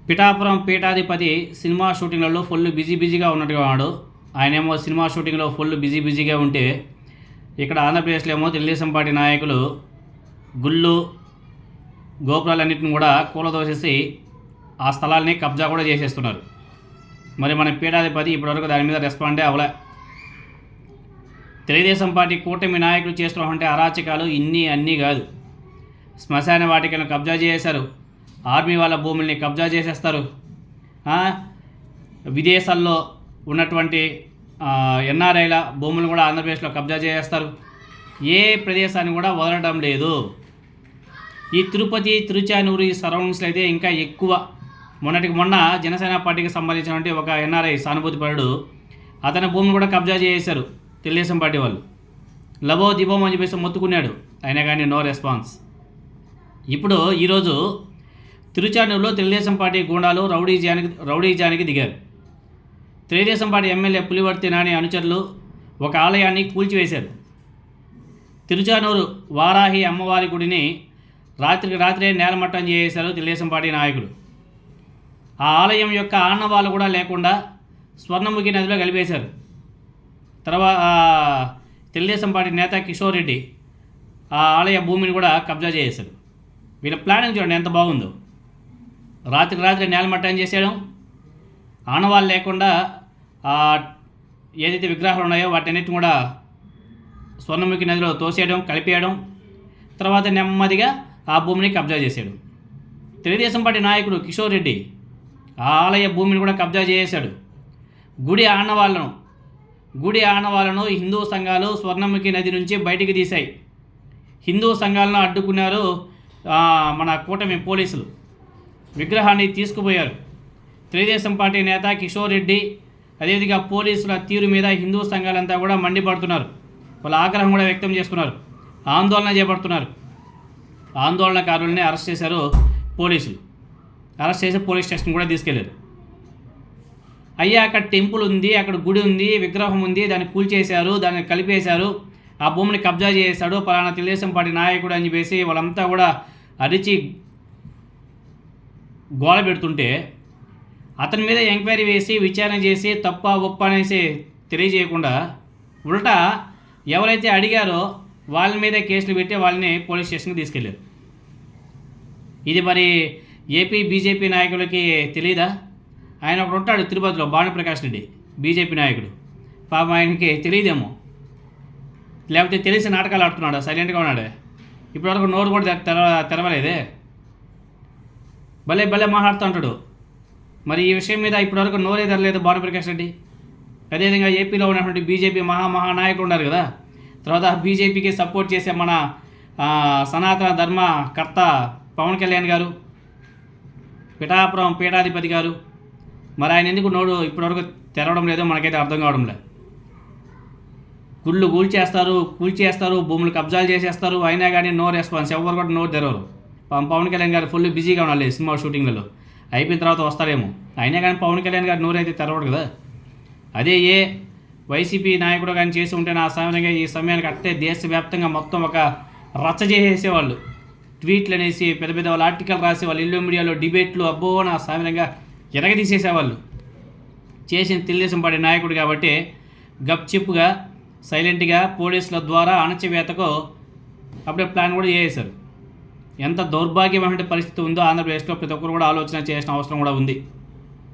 పిఠాపురం పీఠాధిపతి cinema షూటింగ్లలో full బిజీగా ఉన్నట్టుగా ఉన్నాడు. ఆయనేమో సినిమా షూటింగ్లో ఫుల్ బిజీగా ఉంటే ఇక్కడ ఆంధ్రప్రదేశ్లో ఏమో తెలుగుదేశం పార్టీ నాయకులు గుళ్ళు గోపురాలన్నింటిని కూడా కూలదోసేసి ఆ స్థలాల్ని కబ్జా కూడా చేసేస్తున్నారు. మరి మన పీఠాధిపతి ఇప్పటివరకు దాని మీద రెస్పాండే అవ్వలే. తెలుగుదేశం పార్టీ కూటమి నాయకులు చేస్తున్నటువంటి అరాచకాలు అన్నీ కాదు. శ్మశాన వాటికలను కబ్జా చేశారు, ఆర్మీ వాళ్ళ భూముల్ని కబ్జా చేసేస్తారు, విదేశాల్లో ఉన్నటువంటి ఎన్ఆర్ఐల భూములు కూడా ఆంధ్రప్రదేశ్లో కబ్జా చేసేస్తారు. ఏ ప్రదేశాన్ని కూడా వదలడం లేదు. ఈ తిరుపతి, తిరుచానూరు ఈ సరౌండింగ్స్లో అయితే ఇంకా ఎక్కువ. మొన్న జనసేన పార్టీకి సంబంధించినటువంటి ఒక ఎన్ఆర్ఐ సానుభూతిపరుడు అతని భూమిని కూడా కబ్జా చేశారు తెలుగుదేశం పార్టీ వాళ్ళు. లబో దిబోం అని చెప్పేసి మొత్తుకున్నాడు, అయినా కానీ నో రెస్పాన్స్. ఇప్పుడు ఈరోజు తిరుచానూరులో తెలుగుదేశం పార్టీ గూండాలు రౌడీజానికి దిగారు. తెలుగుదేశం పార్టీ ఎమ్మెల్యే పులివర్తి నాని అనుచరులు ఒక ఆలయాన్ని కూల్చివేశారు. తిరుచానూరు వారాహి అమ్మవారి గుడిని రాత్రే నేలమట్టం చేశారు తెలుగుదేశం పార్టీ నాయకులు. ఆ ఆలయం యొక్క ఆనవాళ్ళు కూడా లేకుండా స్వర్ణముఖి నదిలో కలిపేశారు. తర్వాత తెలుగుదేశం పార్టీ నేత కిషోర్ రెడ్డి ఆ ఆలయ భూమిని కూడా కబ్జా చేశారు. వీళ్ళ ప్లానింగ్ చూడండి ఎంత బాగుందో. రాత్రి నేలమట్టం చేసేయడం, ఆనవాళ్ళు లేకుండా ఏదైతే విగ్రహాలు ఉన్నాయో వాటన్నిటిని కూడా స్వర్ణముఖి నదిలో తోసేయడం, కలిపేయడం, తర్వాత నెమ్మదిగా ఆ భూమిని కబ్జా చేశాడు. తెలుగుదేశం పార్టీ నాయకుడు కిషోర్ రెడ్డి ఆ ఆలయ భూమిని కూడా కబ్జా చేశాడు. గుడి ఆనవాళ్ళను హిందూ సంఘాలు స్వర్ణముఖి నది నుంచి బయటికి తీశాయి. హిందూ సంఘాలను అడ్డుకున్నారు మన కూటమి పోలీసులు. విగ్రహాన్ని తీసుకుపోయారు. తెలుగుదేశం పార్టీ నేత కిషోర్ రెడ్డి అదేవిధంగా పోలీసుల తీరు మీద హిందూ సంఘాలంతా కూడా మండిపడుతున్నారు. వాళ్ళ ఆగ్రహం కూడా వ్యక్తం చేస్తున్నారు, ఆందోళన చేపడుతున్నారు. ఆందోళనకారుల్ని అరెస్ట్ చేశారు పోలీసులు. అరెస్ట్ చేసి పోలీస్ స్టేషన్ కూడా తీసుకెళ్లారు. అయ్యా అక్కడ టెంపుల్ ఉంది, అక్కడ గుడి ఉంది, విగ్రహం ఉంది, దాన్ని కూల్చేశారు, దాన్ని కలిపేశారు, ఆ భూమిని కబ్జా చేశాడు పలానా తెలుగుదేశం పార్టీ నాయకుడు అని చెప్పేసి వాళ్ళంతా కూడా అరిచి గోల పెడుతుంటే అతని మీద ఎంక్వైరీ వేసి విచారణ చేసి తప్ప ఒప్ప అనేసి తెలియజేయకుండా ఉల్టా ఎవరైతే అడిగారో వాళ్ళ మీద కేసులు పెట్టి వాళ్ళని పోలీస్ స్టేషన్కి తీసుకెళ్ళారు. ఇది మరి ఏపీ బీజేపీ నాయకులకి తెలీదా? ఆయన ఒకడు ఉంటాడు తిరుపతిలో, భానుప్రకాష్ రెడ్డి, బీజేపీ నాయకుడు. పాపం ఆయనకి తెలియదేమో, లేకపోతే తెలిసి నాటకాలు ఆడుతున్నాడు, సైలెంట్గా ఉన్నాడే. ఇప్పటివరకు నోరు కూడా తెరవలేదే, భలే మాట్లాడుతూ ఉంటాడు. మరి ఈ విషయం మీద ఇప్పటివరకు నోరే తెరలేదు భానుప్రకాష్ రెడ్డి. అదేవిధంగా ఏపీలో ఉన్నటువంటి బీజేపీ మహానాయకులు ఉన్నారు కదా, తర్వాత బీజేపీకి సపోర్ట్ చేసే మన సనాతన ధర్మకర్త పవన్ కళ్యాణ్ గారు, పిఠాపురం పీఠాధిపతి గారు, మరి ఆయన ఎందుకు నోరు ఇప్పటివరకు తెరవడం లేదో మనకైతే అర్థం కావడం లేదు. గుళ్ళు కూల్చేస్తారు, భూములు కబ్జాలు చేసేస్తారు, అయినా కానీ నో రెస్పాన్స్, ఎవరు కూడా నోరు తెరవరు. పవన్ కళ్యాణ్ గారు ఫుల్ బిజీగా ఉండాలి సినిమా షూటింగ్లలో, అయిపోయిన తర్వాత వస్తారేమో, అయినా కానీ పవన్ కళ్యాణ్ గారు నోరు అయితే తెరవడు కదా. అదే ఏ వైసీపీ నాయకుడు కానీ చేసి ఉంటే నా సమయంగా ఈ సమయానికి అట్టే దేశవ్యాప్తంగా మొత్తం ఒక రచ్చ చేసేసేవాళ్ళు. ట్వీట్లు అనేసి పెద్ద వాళ్ళు ఆర్టికల్ రాసేవాళ్ళు, ఇల్లు మీడియాలో డిబేట్లు, అబ్బో నా సమయంగా ఎరగదీసేసేవాళ్ళు. చేసిన తెలుగుదేశం పార్టీ నాయకుడు కాబట్టి గప్చిప్పుగా సైలెంట్గా పోలీసుల ద్వారా అణచివేతకు అప్పుడే ప్లాన్ కూడా చేసేశారు. ఎంత దౌర్భాగ్యమైన పరిస్థితి ఉందో ఆంధ్రప్రదేశ్లో ప్రతి ఒక్కరు కూడా ఆలోచన చేయాల్సిన అవసరం కూడా ఉంది.